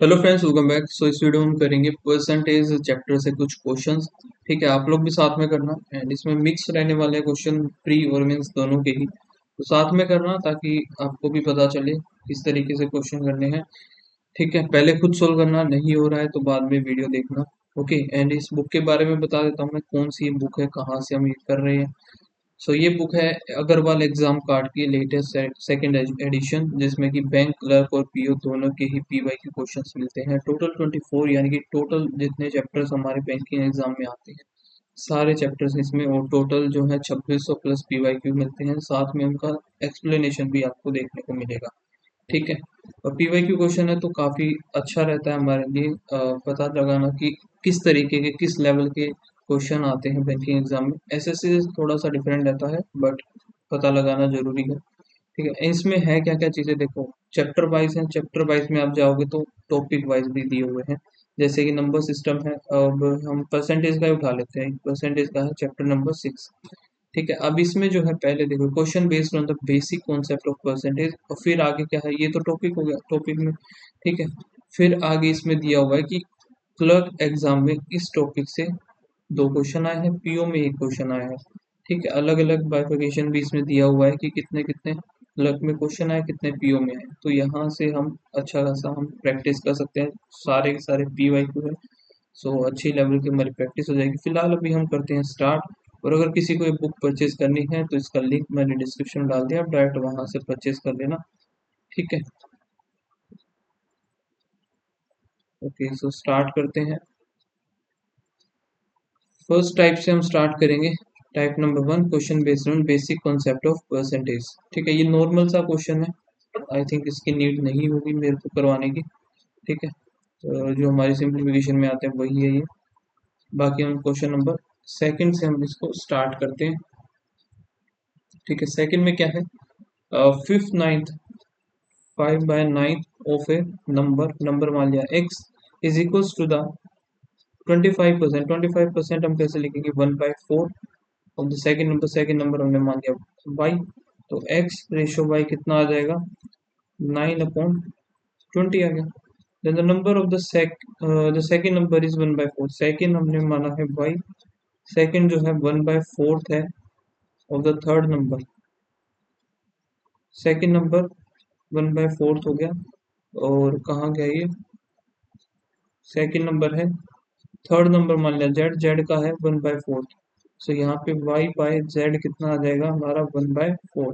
Hello friends, welcome back. इस video में हम करेंगे परसेंटेज चैप्टर से कुछ क्वेश्चंस। ठीक है, आप लोग भी साथ में करना। एंड इसमें मिक्स रहने वाले क्वेश्चन, प्री और मीन्स दोनों के ही, तो साथ में करना ताकि आपको भी पता चले किस तरीके से क्वेश्चन करने हैं। ठीक है, पहले खुद सोल्व करना, नहीं हो रहा है तो बाद में वीडियो देखना। ओके, एंड इस बुक के बारे में बता देता हूँ मैं, कौन सी बुक है, कहाँ से हम ये कर रहे हैं। सो ये बुक है अग्रवाल एग्जाम कार्ड की लेटेस्ट सेकंड एडिशन, जिसमें कि बैंक क्लर्क और पीओ दोनों के ही पीवाई के क्वेश्चंस मिलते हैं। टोटल 24, यानी कि टोटल जितने चैप्टर्स हमारे बैंकिंग एग्जाम में आते हैं सारे चैप्टर्स इसमें, और टोटल जो है 2600 प्लस पीवाई क्यू मिलते हैं। साथ में उनका एक्सप्लेनेशन भी आपको देखने को मिलेगा। ठीक है, और पीवाईक्यू क्वेश्चन है तो काफ़ी अच्छा रहता है हमारे लिए पता लगाना कि किस तरीके के, किस लेवल के क्वेश्चन आते हैं बैंकिंग एग्जाम में। एसएससी से थोड़ा सा डिफरेंट रहता है, बट पता लगाना जरूरी है। ठीक है, इसमें है क्या क्या चीज़ें, देखो चैप्टर वाइज है। चैप्टर वाइज में आप जाओगे तो टॉपिक वाइज भी दिए हुए हैं, जैसे कि नंबर सिस्टम है। अब हम परसेंटेज का ही उठा लेते हैं, परसेंटेज का है चैप्टर नंबर 6। ठीक है, अब इसमें जो है पहले देखो question based on the basic concept of percentage, और फिर आगे क्या है, ये तो टॉपिक हो गया टॉपिक में। ठीक है, फिर आगे इसमें दिया हुआ है कि क्लर्क एग्जाम में इस टॉपिक से दो क्वेश्चन आए हैं, पीओ में एक क्वेश्चन आया है। ठीक है, अलग अलग बाइफिकेशन भी इसमें दिया हुआ है कि कितने कितने क्लर्क में क्वेश्चन आए, कितने पीओ में आए। तो यहाँ से हम अच्छा खासा हम प्रैक्टिस कर सकते हैं, सारे के सारे पी वाई क्यू है। सो अच्छी लेवल की हमारी प्रैक्टिस हो जाएगी। फिलहाल अभी हम करते हैं स्टार्ट। और अगर किसी को ये बुक परचेज करनी है तो इसका लिंक मैंने डिस्क्रिप्शन में डाल दिया, आप डायरेक्ट वहां से परचेज कर लेना। ठीक है, ओके, सो स्टार्ट करते हैं। फर्स्ट टाइप से हम स्टार्ट करेंगे। Type number 1, question based on basic concept of percentage. ठीक है, ये नॉर्मल सा क्वेश्चन है, आई थिंक इसकी नीड नहीं होगी मेरे को करवाने की। ठीक है, तो जो हमारी सिंप्लीफिकेशन में आते हैं वही है ये। बाकी हम क्वेश्चन नंबर सेकंड से हम इसको स्टार्ट करते हैं। ठीक है, सेकंड में क्या है, fifth ninth 5/9 of a number मान लिया x is equals to the 25%। 25% हम कैसे लिखेंगे, 1/4 ऑफ द सेकंड नंबर हमने मान लिया y। तो x रेशो y कितना आ जाएगा, 9/20 आ गया। Then the number of the second number is 1/4। Second हमने माना है y, सेकंड जो है 1/4 है of the third number. Second number 1/4 हो गया, और कहाँ गया ये, सेकंड नंबर है। थर्ड नंबर मान लिया जेड, जेड का है 1/4। सो यहाँ पे वाई बाय जेड कितना आ जाएगा हमारा, 1/4।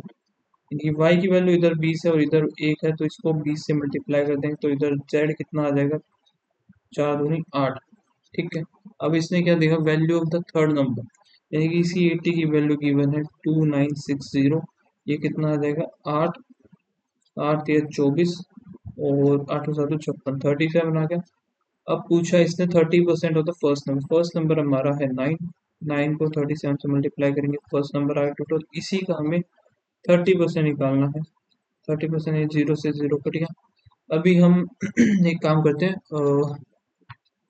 क्योंकि वाई की वैल्यू इधर 20 है और इधर 1 है, तो इसको 20 से मल्टीप्लाई कर देंगे तो इधर जेड कितना आ जाएगा, 4×8। ठीक है, अब इसने क्या देखा, value of the third number, यानी कि इसी 80 की वैल्यू गिवन है 2960। ये कितना आ जाएगा, 8, 8×3 = 24, और 8×7 = 56, 37 आ गया। अब पूछा इसने 30% of the first number. First number हमारा है 9, 9 को 37 से मल्टीप्लाई करेंगे, फर्स्ट नंबर आया टोटल। इसी का हमें 30% निकालना है। 30% 0 से 0 कट गया। अभी हम एक काम करते हैं,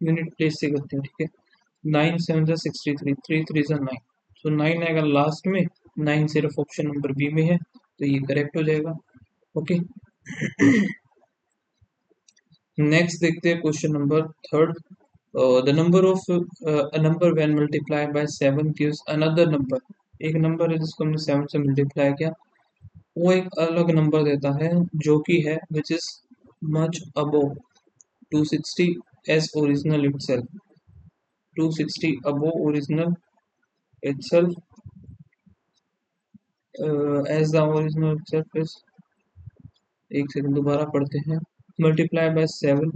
यूनिट प्लेस से करते हैं। ठीक है, 9×7 = 63, 3×3 = 9, सो 9 आएगा लास्ट में। 9 सिर्फ ऑप्शन नंबर बी में है, तो ये करेक्ट हो जाएगा। ओके, नेक्स्ट देखते हैं question number third. The number of a number when multiply by 7 gives another number. एक नंबर है जिसको हमने 7 से मल्टीप्लाई किया, वो एक अलग नंबर देता है जो कि है which is much above 260 as original itself. 260 above original itself, as the original itself is, एक सेकंड दोबारा पढ़ते हैं। Multiply by 7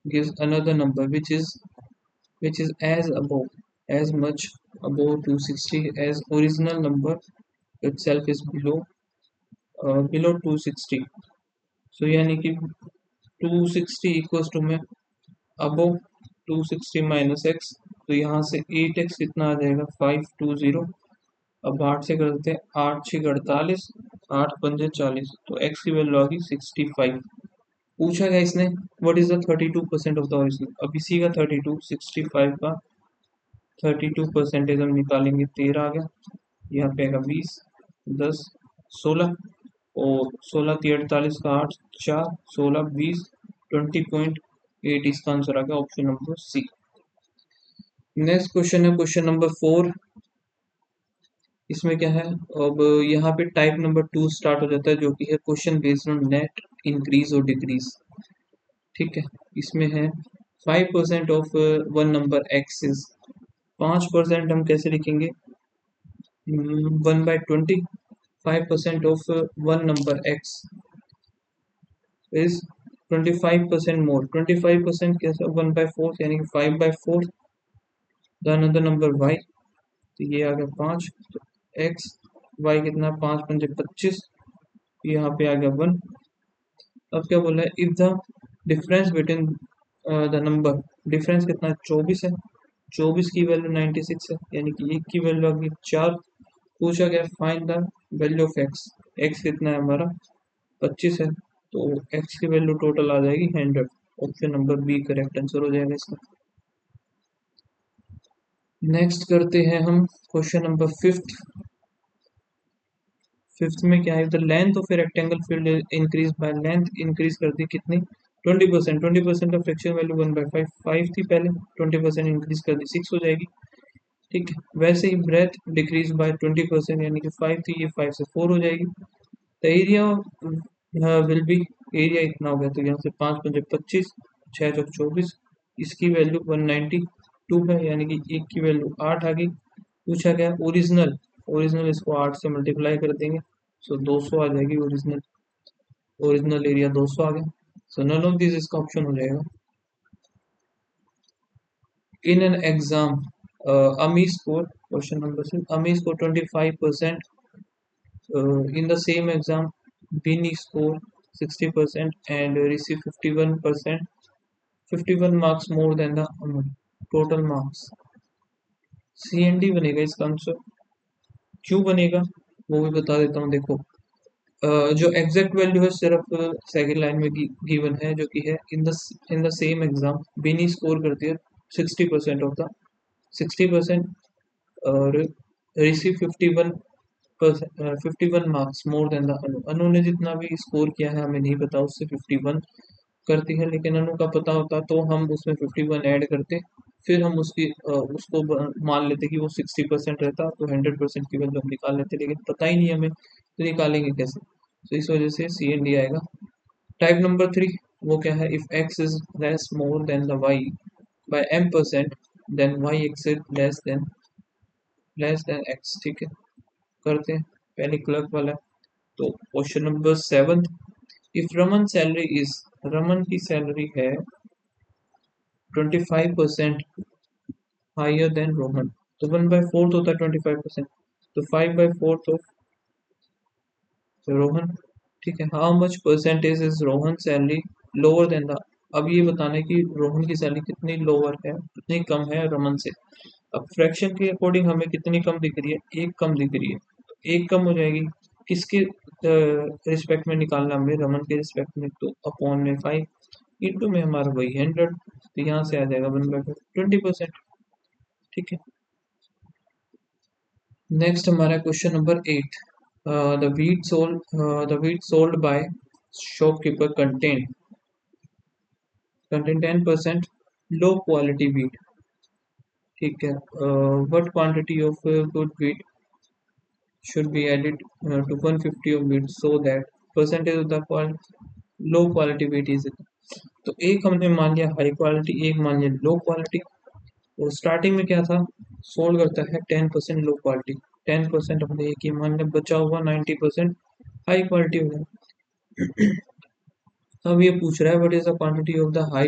gives another number which is as above, as much above 260 as original number itself is below 260। so यानी कि 260 equals to में above 260 minus x, तो यहाँ से 8x कितना आ जाएगा, 520। अब 8 से करते हैं, 8×6 = 48, 8×5 = 40, तो x की वैल्यू आ गई 65। पूछा गया इसने what is the 32% of the original. अब इसी का 32, 65 का 32% हम निकालेंगे, 13 आ गया। यहाँ पे आएगा 20, 10, 16, और 16×3 = 48 का 8, 4, 16, 20, 20.8 इसका आंसर आ गया option number C. Next question है क्वेश्चन नंबर 4। इसमें क्या है, अब यहाँ पे टाइप नंबर 2 स्टार्ट हो जाता है जो कि है question based on net increase और डिक्रीज। ठीक है, इसमें है 5% of one number x is, 5% हम कैसे लिखेंगे, 1/20। 5% of one number x is 25% मोर, 25% कैसे, 1/4 यानी कि 5/4। द अनदर नंबर वाई, तो ये आ गया 5, तो एक्स वाई कितना, 5×5 = 25, यहाँ पे आ गया 1। अब क्या बोला है, if the difference between the number, difference कितना है, 24 है, 24 की वैल्यू 96 है, यानी कि एक की वैल्यू आ गई 4। पूछा गया find the value of x, x कितना है हमारा 25 है, तो एक्स की वैल्यू टोटल आ जाएगी 100। Option number B correct answer हो जाएगा इसका। नेक्स्ट करते हैं हम क्वेश्चन नंबर 5। फिफ्थ में क्या है, the length of a rectangle field increase by, length increase कर दी कितनी, 20%। 20% का फ्रैक्शन वैल्यू 1/5, 5 थी पहले, 20% इंक्रीज कर दी 6 हो जाएगी। ठीक है, वैसे ही ब्रेथ डिक्रीज बाय 20%, यानी कि 5 थी, ये 5 से 4 हो जाएगी। The area will be, area इतना हो गया, तो यहाँ से 5×5 = 25, 6×4 = 24, इसकी वैल्यू 192 है, यानी कि एक की वैल्यू 8 आ गई। पूछा गया ओरिजिनल, ओरिजिनल इसको 8 से मल्टीप्लाई कर देंगे, सो 200 आ जाएगी ओरिजिनल, ओरिजिनल एरिया 200 आ गया। सो नन ऑफ दिस इसका ऑप्शन हो जाएगा। इन एन एग्जाम अमी स्कोर, क्वेश्चन नंबर 6, अमी score 25%, in the same exam Bini score 60% and receive 51%, 51 marks more than the total marks। CND बनेगा इसका आंसर। क्यों बनेगा वो भी बता देता हूँ, देखो जो एग्जैक्ट वैल्यू है सिर्फ सेकंड लाइन में गिवन है, जो कि है in the same exam Bini score करती है 60% ऑफ द 60%, और receive 51 marks more than the Anu, Anu ने जितना भी स्कोर किया है हमें नहीं पता, उससे 51 करती है, लेकिन अनु का पता होता तो हम उसमें 51 ऐड करते, फिर हम उसको मान लेते कि वो 60% रहता, तो 100% की वैल्यू हम निकाल लेते, लेकिन पता ही नहीं हमें, तो निकालेंगे कैसे, तो इस वजह से सी एन डी आएगा। टाइप नंबर 3, वो क्या है, if x is less more than the y by m%, then y x is less than x. ठीक है, करते हैं पहले क्लर्क वाला। तो question number 7, if Raman salary is, Raman की सैलरी है 25% हायर देन रोहन, तो 1/4 होता है 25%, तो 5/4 ऑफ रोहन। ठीक है, how much percentage is Rohan salary lower than the, अब ये बताना है कि रोहन की सैलरी कितनी लोअर है, कितनी कम है रमन से। अब फ्रैक्शन के अकॉर्डिंग हमें कितनी कम दिख रही है, एक कम दिख रही है, तो एक कम हो जाएगी, किसके रिस्पेक्ट में निकालना हमें, रमन के रिस्पेक्ट में, तो अपॉन में 5, इंटू में हमारा वही 100, तो यहाँ से आ जाएगा 1/5, 20%। ठीक है, नेक्स्ट हमारा question number 8, the wheat sold by shopkeeper contain 10% low quality wheat। ठीक है, what quantity of good wheat should be added to 150 of wheat so that percentage of the low quality wheat is it। तो एक हमने मान लिया high quality, एक मान लिया लो क्वालिटी। तो स्टार्टिंग में क्या था, सोल्ड करता है 10% लो क्वालिटी, 10% हमने एक ही मान लिया, बचा हुआ 90% हाई क्वालिटी हो गया। अब ये पूछ रहा है what is the quantity of the high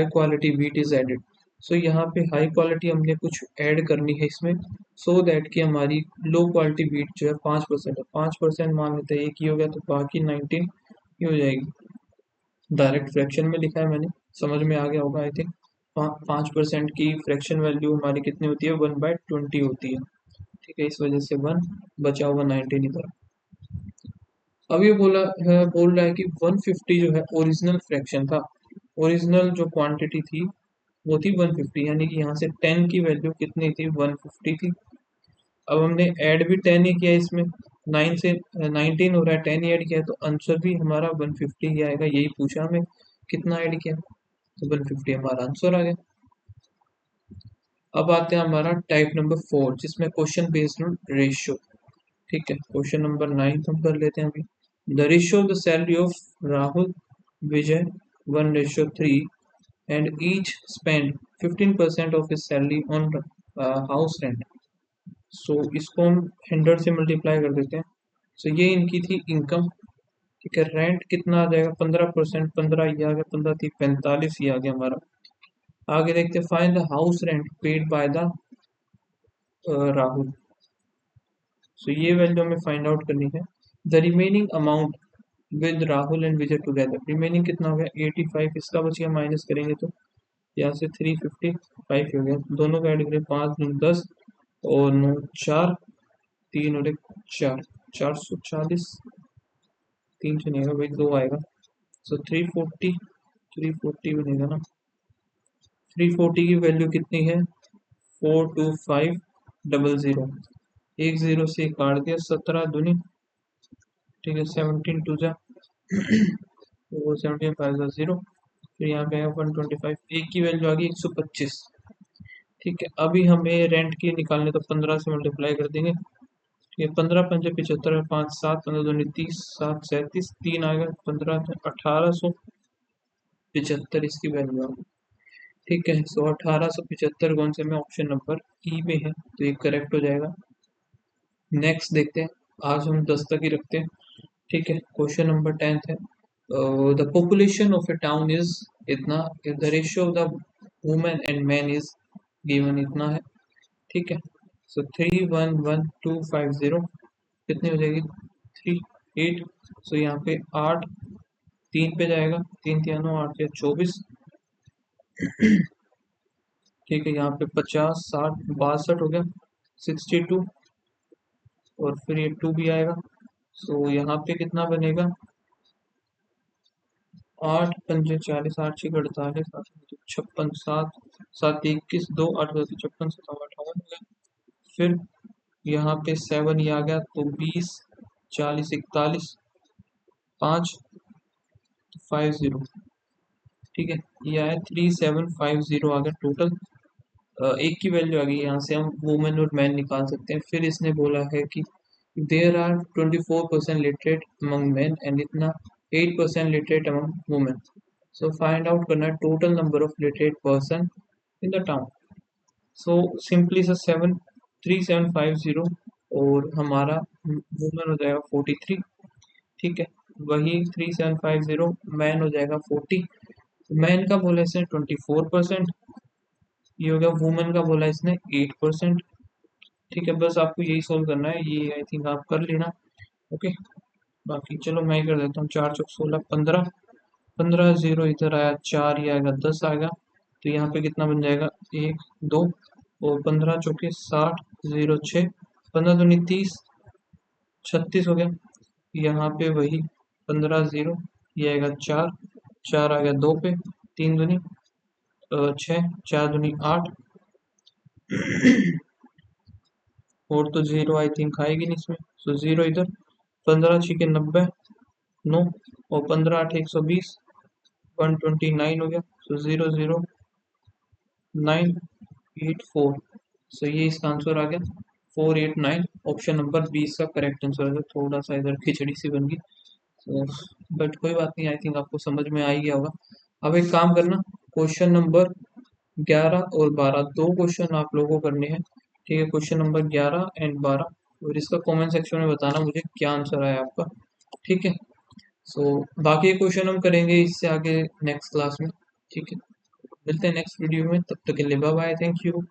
quality wheat is added. So यहाँ पे हाई क्वालिटी हमने कुछ ऐड करनी है इसमें, सो दैट कि हमारी लो क्वालिटी व्हीट जो है 5% है, 5% मान लेते हैं, एक ही हो गया, तो बाकी 19 ही हो जाएगी। डायरेक्ट फ्रैक्शन में लिखा है मैंने, समझ में आ गया होगा आई थिंक। 5% की फ्रैक्शन वैल्यू हमारी कितनी होती है, 1/20 होती है। ठीक है, इस वजह से 1 बचा हुआ 19 इधर। अब ये बोल रहा है कि 150 जो है ओरिजिनल फ्रैक्शन था, ओरिजिनल जो क्वांटिटी थी वो थी 150, यानी कि यहाँ से 10 की वैल्यू कितनी थी, 150 थी। अब हमने ऐड भी 10 ही किया इसमें, 9 से 19 हो रहा है, 10 ऐड किया है, तो आंसर भी हमारा 150 ही आएगा। यही पूछा हमें, कितना ऐड किया, तो 150 हमारा आंसर आ गया। अब आते हैं हमारा टाइप नंबर 4, जिसमें क्वेश्चन बेस्ड ऑन रेशियो। ठीक है, क्वेश्चन नंबर 9 हम कर लेते हैं अभी। The ratio of the salary of Rahul Vijay 1:3 and each spend 15% of his salary on house rent। सो इसको हम 100 से मल्टीप्लाई कर देते हैं। सो ये इनकी थी इनकम। ठीक है, रेंट कितना आ जाएगा, 15%, 15 ये आ गया, 15 थी 45 ये आ गया हमारा। आगे देखते हैं, find the house rent paid by the Rahul. So ये वैल्यू हमें फाइंड आउट करनी है। The remaining amount with Rahul and Vijay together, remaining कितना हो गया 85, इसका बचिया माइनस करेंगे तो यहाँ से 355 हो गया। दोनों का ऐड करें, 5 9 10 और 9 4, 3 और 1 4, 440, 3 से नहीं आएगा भाई, 2 आएगा। सो 340 बनेगा ना। 340 की वैल्यू कितनी है, 42500, एक जीरो से काट दिया, 17 दूनी। ठीक है, 17 टू जा वो 17 5 0, फिर यहाँ पे आएगा 125, एक की वैल्यू आ गई 125। ठीक है, अभी हमें रेंट की निकालने, तो 15 से मल्टीप्लाई कर देंगे। ठीक है, 15 पंजे 75, 5 7, 15 दूनी 30, 7 37, 3 आएगा, 15 1875 इसकी वैल्यू आ गई। ठीक है, सो 1875 कौन से में, ऑप्शन नंबर ई में है, तो ये करेक्ट हो जाएगा। नेक्स्ट देखते हैं, आज हम 10 तक ही रखते हैं। ठीक है, क्वेश्चन नंबर 10 है, the population of a town is इतना, the ratio of the women and man is given इतना है। ठीक है, सो 311250 कितनी हो जाएगी, 38। सो यहाँ पे 8 3 पे जाएगा, 3 3 9 8 या 24। ठीक है, यहाँ पे 50 60 62 हो गया, 62, और फिर ये 2 भी आएगा। सो यहाँ पे कितना बनेगा, 8 पंजे 40, 8 छः 48, 56, 7 7 21 2 8 56 57 58 हो गया। फिर यहाँ पे 7 ये आ गया, तो 20 40 41 5 50। ठीक है, ये आया 3750 आ गया टोटल। एक की वैल्यू आ गई, यहाँ से हम वुमेन और मैन निकाल सकते हैं। फिर इसने बोला है कि there are 24% literate among man and इतना 8% literate among women. So find out करना है total number of literate person in the town. So simply से 3750, और हमारा वुमेन हो जाएगा 43। ठीक है, वही 3750 मैन हो जाएगा 40। मैन का बोला इसने 24%, ये हो गया। वुमेन का बोला इसने 8%। ठीक है, बस आपको यही सोल्व करना है, ये आई थिंक आप कर लेना। ओके, बाकी चलो मैं ही कर देता हूँ। 4 चौक 16 15, 15 जीरो इधर आया, 4 ही आएगा, 10 आएगा। तो यहाँ पे कितना बन जाएगा, 1 2, और 15 चौके 60 0 6, 15 दूनी 30, 36 हो गया। यहाँ पे वही 15 0, ये आएगा 4, 4 आ गया 2 पे, 3 दूनी 6, 4 दूनी 8, और तो जीरो आई थिंक आएगी नहीं इसमें, सो जीरो इधर। 15 छिके 90 9, और 15 8 120, 129 हो गया। सो 00984। सो ये इसका आंसर आ गया 489। ऑप्शन नंबर 20 का करेक्ट आंसर है। थोड़ा सा इधर खिचड़ी सी बन गई, तो बट कोई बात नहीं, आई थिंक आपको समझ में आ ही गया होगा। अब एक काम करना, क्वेश्चन नंबर 11 और 12 दो क्वेश्चन आप लोगों को करने हैं। ठीक है, क्वेश्चन नंबर 11 एंड 12, और इसका कमेंट सेक्शन में बताना मुझे क्या आंसर आया आपका। ठीक है, सो बाकी क्वेश्चन हम करेंगे इससे आगे नेक्स्ट क्लास में। ठीक है, मिलते हैं नेक्स्ट वीडियो में, तब तक के लिए बाय बाय, थैंक यू।